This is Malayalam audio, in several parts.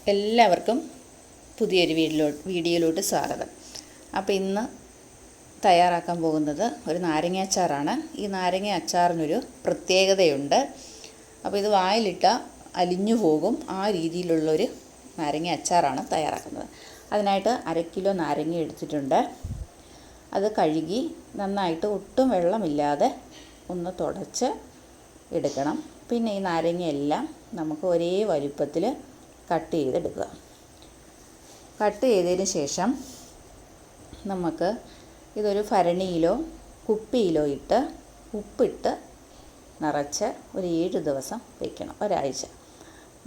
എല്ലാവർക്കും പുതിയൊരു വീഡിയോയിലോട്ട് സ്വാഗതം. അപ്പോൾ ഇന്ന് തയ്യാറാക്കാൻ പോകുന്നത് ഒരു നാരങ്ങ അച്ചാറാണ്. ഈ നാരങ്ങ അച്ചാറിനൊരു പ്രത്യേകതയുണ്ട്. അപ്പോൾ ഇത് വായിലിട്ട അലിഞ്ഞു പോകും, ആ രീതിയിലുള്ളൊരു നാരങ്ങ അച്ചാറാണ് തയ്യാറാക്കുന്നത്. അതിനായിട്ട് 1/2 കിലോ നാരങ്ങ എടുത്തിട്ടുണ്ട്. അത് കഴുകി നന്നായിട്ട് ഒട്ടും വെള്ളമില്ലാതെ ഒന്ന് തുടച്ച് എടുക്കണം. പിന്നെ ഈ നാരങ്ങയെല്ലാം നമുക്ക് ഒരേ വലുപ്പത്തിൽ കട്ട് ചെയ്തെടുക്കുക. കട്ട് ചെയ്തതിന് ശേഷം നമുക്ക് ഇതൊരു ഭരണിയിലോ കുപ്പിയിലോ ഇട്ട് ഉപ്പിട്ട് നിറച്ച് ഒരു 7 ദിവസം വയ്ക്കണം, ഒരാഴ്ച.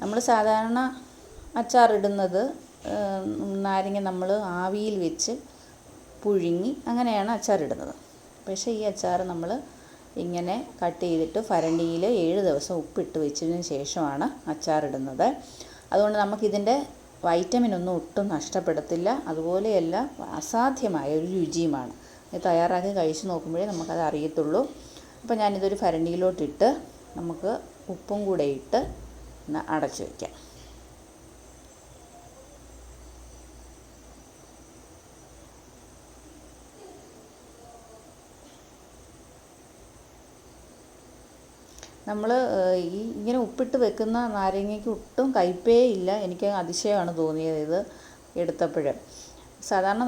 നമ്മൾ സാധാരണ അച്ചാറിടുന്നത് നാരങ്ങ നമ്മൾ ആവിയിൽ വെച്ച് പുഴുങ്ങി അങ്ങനെയാണ് അച്ചാറിടുന്നത്. പക്ഷേ ഈ അച്ചാർ നമ്മൾ ഇങ്ങനെ കട്ട് ചെയ്തിട്ട് ഭരണിയിൽ 7 ദിവസം ഉപ്പിട്ട് വെച്ചതിന് ശേഷമാണ് അച്ചാറിടുന്നത്. അതുകൊണ്ട് നമുക്കിതിൻ്റെ വൈറ്റമിനൊന്നും ഒട്ടും നഷ്ടപ്പെടത്തില്ല. അതുപോലെയല്ല, അസാധ്യമായ ഒരു രുചിയുമാണ്. ഇത് തയ്യാറാക്കി കഴിച്ച് നോക്കുമ്പോഴേ നമുക്കത് അറിയത്തുള്ളൂ. അപ്പോൾ ഞാനിതൊരു ഭരണിയിലോട്ടിട്ട് നമുക്ക് ഉപ്പും കൂടെ ഇട്ട് അടച്ചു വയ്ക്കാം. നമ്മൾ ഇങ്ങനെ ഉപ്പിട്ട് വെക്കുന്ന നാരങ്ങയ്ക്ക് ഒട്ടും കയ്പേ ഇല്ല. എനിക്ക് അതിശയമാണ് തോന്നിയത് ഇത് എടുത്തപ്പോൾ. സാധാരണ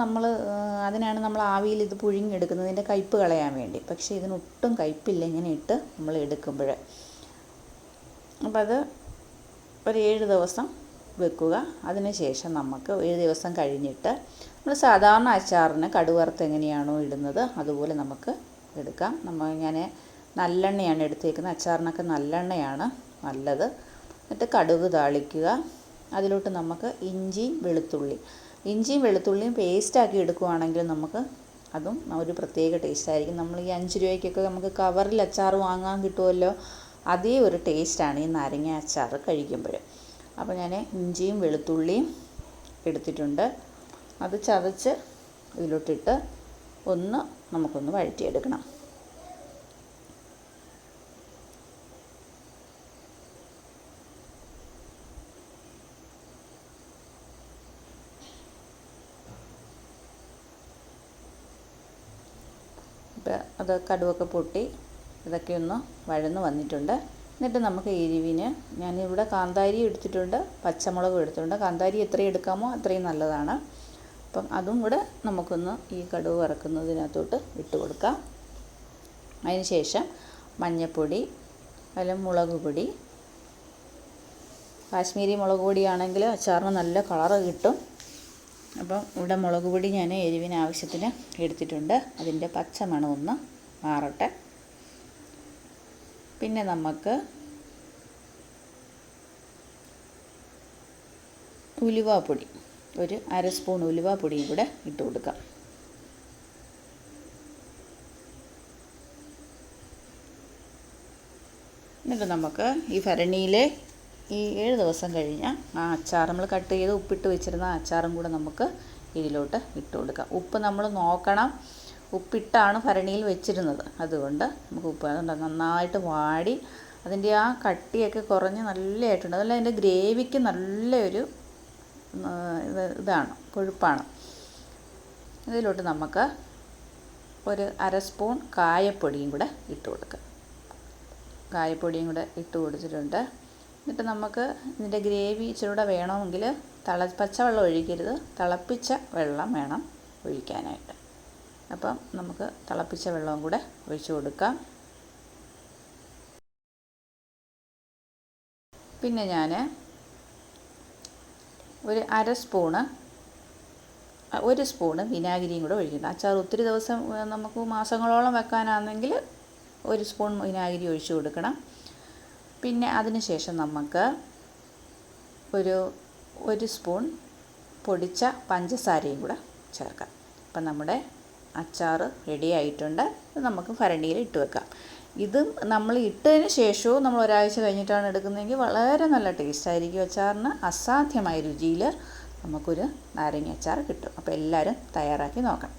അതിനാണ് നമ്മൾ ആവിയിൽ ഇത് പുഴുങ്ങിയെടുക്കുന്നതിൻ്റെ കയ്പ് കളയാൻ വേണ്ടി. പക്ഷേ ഇതിനൊട്ടും കയ്പില്ല ഇങ്ങനെ ഇട്ട് നമ്മൾ എടുക്കുമ്പോൾ. അപ്പോൾ അത് ഒരു 7 ദിവസം വെക്കുക. അതിന് ശേഷം നമുക്ക് 7 ദിവസം കഴിഞ്ഞിട്ട് നമ്മൾ സാധാരണ അച്ചാറിന് കടുക് വറുത്ത് എങ്ങനെയാണോ ഇടുന്നത് അതുപോലെ നമുക്ക് എടുക്കാം. ഞാൻ നല്ലെണ്ണയാണ് എടുത്തേക്കുന്നത്. അച്ചാറിനൊക്കെ നല്ലെണ്ണയാണ് നല്ലത്. എന്നിട്ട് കടുക് താളിക്കുക. അതിലോട്ട് നമുക്ക് ഇഞ്ചിയും വെളുത്തുള്ളിയും പേസ്റ്റാക്കി എടുക്കുകയാണെങ്കിൽ നമുക്ക് അതും ഒരു പ്രത്യേക ടേസ്റ്റായിരിക്കും. നമ്മൾ ഈ 5 രൂപയ്ക്കൊക്കെ നമുക്ക് കവറിൽ അച്ചാർ വാങ്ങാൻ കിട്ടുമല്ലോ, അതേ ഒരു ടേസ്റ്റാണ് ഈ നാരങ്ങ അച്ചാർ കഴിക്കുമ്പോൾ. അപ്പോൾ ഞാൻ ഇഞ്ചിയും വെളുത്തുള്ളിയും എടുത്തിട്ടുണ്ട്. അത് ചതച്ച് ഇതിലോട്ടിട്ട് നമുക്കൊന്ന് വഴറ്റിയെടുക്കണം. അത് കടുവൊക്കെ പൊട്ടി ഇതൊക്കെ ഒന്ന് വഴന്ന് വന്നിട്ടുണ്ട്. എന്നിട്ട് നമുക്ക് എരിവിന് ഞാനിവിടെ കാന്താരി എടുത്തിട്ടുണ്ട്, പച്ചമുളകും എടുത്തിട്ടുണ്ട്. കാന്താരി എത്രയും എടുക്കാമോ അത്രയും നല്ലതാണ്. അപ്പം അതും കൂടെ നമുക്കൊന്ന് ഈ കടുവ് വറക്കുന്നതിനകത്തോട്ട് ഇട്ട് കൊടുക്കാം. അതിന് ശേഷം മഞ്ഞൾപ്പൊടി, അല്ലെങ്കിൽ മുളക് പൊടി, കാശ്മീരി മുളക് പൊടിയാണെങ്കിൽ അച്ചാറിന് നല്ല കളറ് കിട്ടും. അപ്പം ഇവിടെ മുളക് പൊടി ഞാൻ എരിവിന് ആവശ്യത്തിന് എടുത്തിട്ടുണ്ട്. അതിൻ്റെ പച്ചമണം ഒന്ന് മാറട്ടെ. പിന്നെ നമുക്ക് ഉലുവാപ്പൊടി, ഒരു 1/2 സ്പൂൺ ഉലുവാപ്പൊടിയും കൂടെ ഇട്ട് കൊടുക്കാം. എന്നിട്ട് നമുക്ക് ഈ ഭരണിയിലെ ഈ 7 ദിവസം കഴിഞ്ഞ ആ അച്ചാർ നമ്മൾ കട്ട് ചെയ്ത് ഉപ്പിട്ട് വെച്ചിരുന്ന അച്ചാറും കൂടെ നമുക്ക് ഇതിലോട്ട് ഇട്ട് കൊടുക്കാം. ഉപ്പ് നമ്മൾ നോക്കണം. ഉപ്പിട്ടാണ് ഭരണിയിൽ വെച്ചിരുന്നത്, അതുകൊണ്ട് നമുക്ക് ഉപ്പ് നന്നായിട്ട് വാടി അതിൻ്റെ ആ കട്ടിയൊക്കെ കുറഞ്ഞ് നല്ലതായിട്ടുണ്ട്. അതല്ല, അതിൻ്റെ ഗ്രേവിക്ക് നല്ലൊരു ഇതാണ്, കൊഴുപ്പാണ്. ഇതിലോട്ട് നമുക്ക് ഒരു 1/2 സ്പൂൺ കായപ്പൊടിയും കൂടെ ഇട്ട് കൊടുക്കാം. കായപ്പൊടിയും കൂടെ ഇട്ട് കൊടുത്തിട്ടുണ്ട്. എന്നിട്ട് നമുക്ക് ഇതിൻ്റെ ഗ്രേവി ഇച്ചിരൂടെ വേണമെങ്കിൽ പച്ചവെള്ളം ഒഴിക്കരുത്, തിളപ്പിച്ച വെള്ളം വേണം ഒഴിക്കാനായിട്ട്. അപ്പം നമുക്ക് തിളപ്പിച്ച വെള്ളവും കൂടെ ഒഴിച്ചു കൊടുക്കാം. പിന്നെ ഞാൻ ഒരു 1 സ്പൂണ് വിനാഗിരിയും കൂടെ ഒഴിക്കുന്നു. അച്ചാർ ഒത്തിരി ദിവസം നമുക്ക് മാസങ്ങളോളം വെക്കാനാണെങ്കിൽ 1 സ്പൂൺ വിനാഗിരി ഒഴിച്ചു കൊടുക്കണം. പിന്നെ അതിന് ശേഷം നമുക്ക് ഒരു സ്പൂൺ പൊടിച്ച പഞ്ചസാരയും കൂടെ ചേർക്കാം. അപ്പം നമ്മുടെ അച്ചാർ റെഡി ആയിട്ടുണ്ട്. ഇത് നമുക്ക് ഭരണിയിൽ ഇട്ട് വെക്കാം. ഇത് നമ്മൾ ഇട്ടതിന് ശേഷവും നമ്മൾ ഒരാഴ്ച കഴിഞ്ഞിട്ടാണ് എടുക്കുന്നതെങ്കിൽ വളരെ നല്ല ടേസ്റ്റായിരിക്കും. അച്ചാറിന് അസാധ്യമായ രുചിയിൽ നമുക്കൊരു നാരങ്ങ അച്ചാർ കിട്ടും. അപ്പോൾ എല്ലാവരും തയ്യാറാക്കി നോക്കണം.